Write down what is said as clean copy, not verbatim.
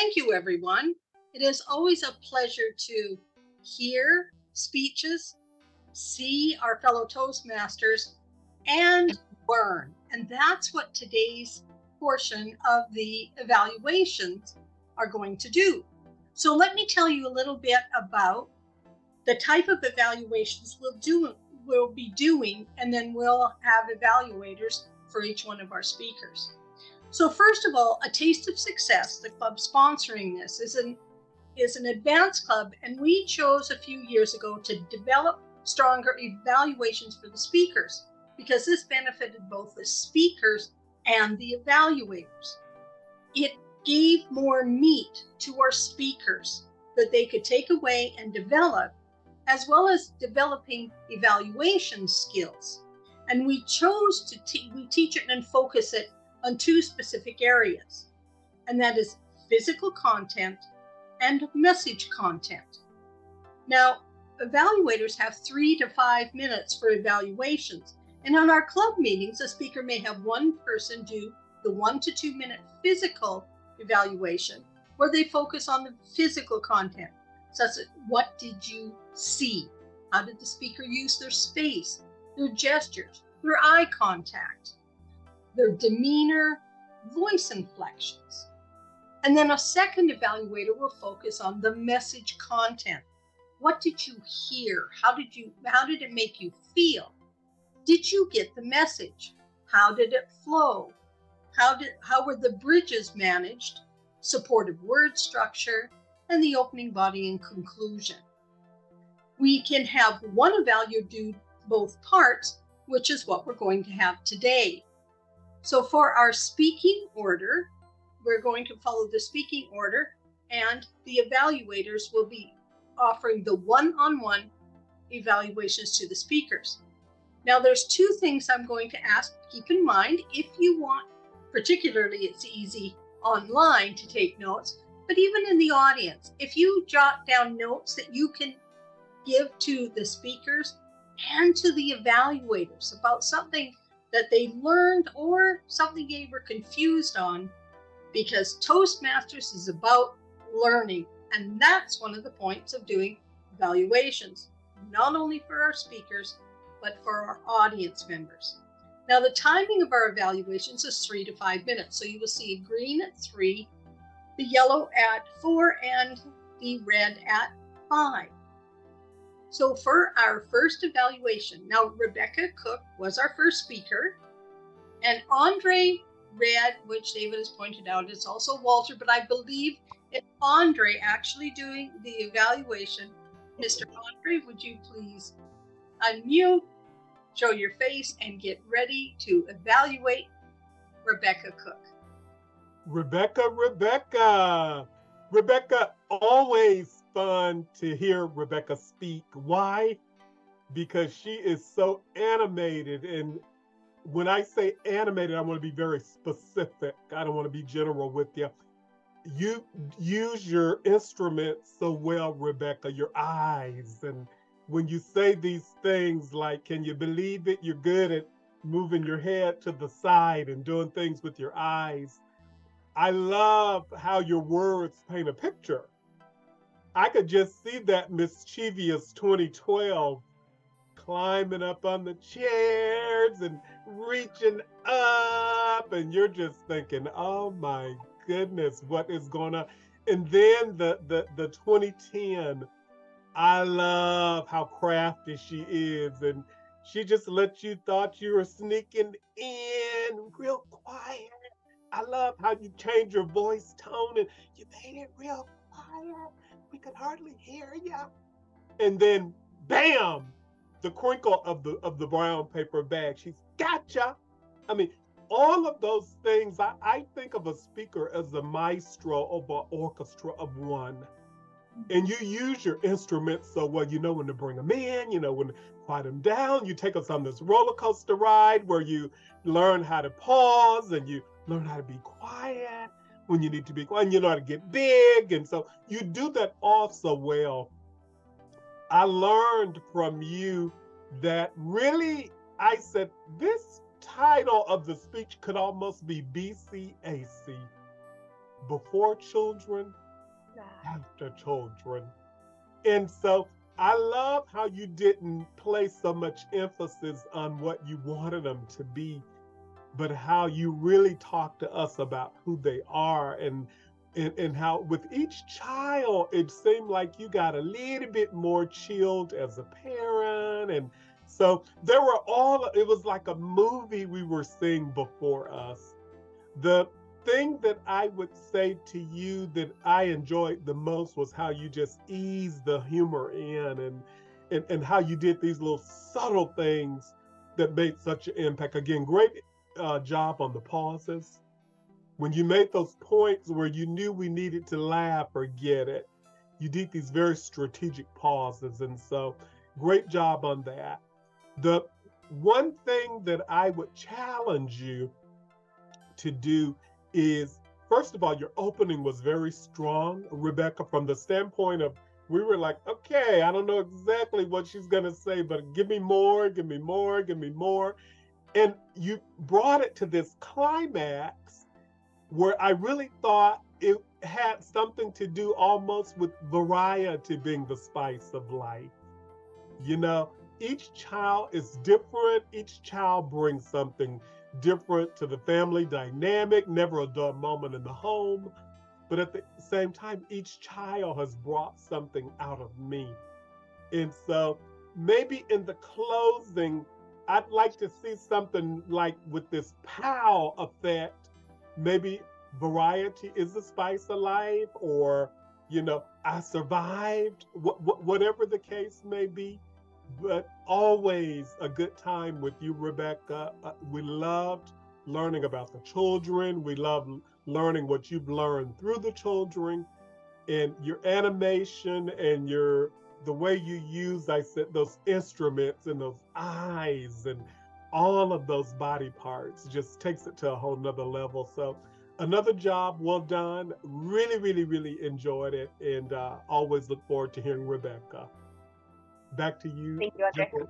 thank you, everyone. It is always a pleasure to hear speeches, see our fellow Toastmasters, and learn. And that's what today's portion of the evaluations are going to do. So let me tell you a little bit about the type of evaluations we'll be doing, and then we'll have evaluators for each one of our speakers. So first of all, A Taste of Success, the club sponsoring this, is an advanced club, and we chose a few years ago to develop stronger evaluations for the speakers because this benefited both the speakers and the evaluators. It gave more meat to our speakers that they could take away and develop, as well as developing evaluation skills. And we chose to teach it and focus it on two specific areas, and that is physical content and message content. Now, evaluators have 3 to 5 minutes for evaluations, and on our club meetings, a speaker may have one person do the 1 to 2 minute physical evaluation, where they focus on the physical content, such as what did you see? How did the speaker use their space, their gestures, their eye contact, their demeanor, voice inflections. And then a second evaluator will focus on the message content. What did you hear? How did it make you feel? Did you get the message? How did it flow? How were the bridges managed? Supportive word structure, and the opening body and conclusion. We can have one evaluator do both parts, which is what we're going to have today. So for our speaking order, we're going to follow the speaking order, and the evaluators will be offering the one-on-one evaluations to the speakers. Now, there's 2 things I'm going to ask. Keep in mind, if you want, particularly it's easy online to take notes, but even in the audience, if you jot down notes that you can give to the speakers and to the evaluators about something that they learned or something they were confused on, because Toastmasters is about learning, and that's one of the points of doing evaluations, not only for our speakers, but for our audience members. Now, the timing of our evaluations is 3 to 5 minutes, so you will see green at 3, the yellow at 4, and the red at 5. So for our first evaluation, now Rebecca Cook was our first speaker, and Andre read, which David has pointed out, is also Walter, but I believe it's Andre actually doing the evaluation. Mr. Andre, would you please unmute, show your face, and get ready to evaluate Rebecca Cook. Rebecca, always fun to hear Rebecca speak. Why? Because she is so animated. And when I say animated, I want to be very specific. I don't want to be general with you. You use your instrument so well, Rebecca, your eyes. And when you say these things like, can you believe it? You're good at moving your head to the side and doing things with your eyes. I love how your words paint a picture. I could just see that mischievous 2012 climbing up on the chairs and reaching up, and you're just thinking, oh my goodness, what is going on? And then the 2010, I love how crafty she is, and she just let you thought you were sneaking in real quiet. I love how you change your voice tone and you made it real quiet. We could hardly hear you. And then, bam, the crinkle of the brown paper bag. She's gotcha. I mean, all of those things. I think of a speaker as the maestro of an orchestra of one. And you use your instruments so well. You know when to bring them in. You know when to quiet them down. You take us on this roller coaster ride where you learn how to pause and you learn how to be quiet when you need to be quiet, and you know how to get big. And so you do that all so well. I learned from you that really, I said, this title of the speech could almost be BCAC, before children, Yeah. after children. And so I love how you didn't place so much emphasis on what you wanted them to be, but how you really talk to us about who they are, and how with each child it seemed like you got a little bit more chilled as a parent. And so there were all, it was like a movie we were seeing before us. The thing that I would say to you that I enjoyed the most was how you just eased the humor in, and how you did these little subtle things that made such an impact. Again, great job on the pauses. When you made those points where you knew we needed to laugh or get it, you did these very strategic pauses. And so, great job on that. The one thing that I would challenge you to do is, first of all, your opening was very strong, Rebecca, from the standpoint of, we were like, okay, I don't know exactly what she's going to say, but give me more, give me more, give me more. And you brought it to this climax where I really thought it had something to do almost with variety being the spice of life. You know, each child is different. Each child brings something different to the family dynamic, never a dull moment in the home. But at the same time, each child has brought something out of me. And so maybe in the closing, I'd like to see something like with this pow effect. Maybe variety is the spice of life, or, I survived, whatever the case may be. But always a good time with you, Rebecca. We loved learning about the children. We love learning what you've learned through the children, and your animation and the way you use, I said, those instruments and those eyes and all of those body parts just takes it to a whole nother level. So another job well done. Really, really, really enjoyed it, and always look forward to hearing Rebecca. Back to you, Thank you, Audrey. General.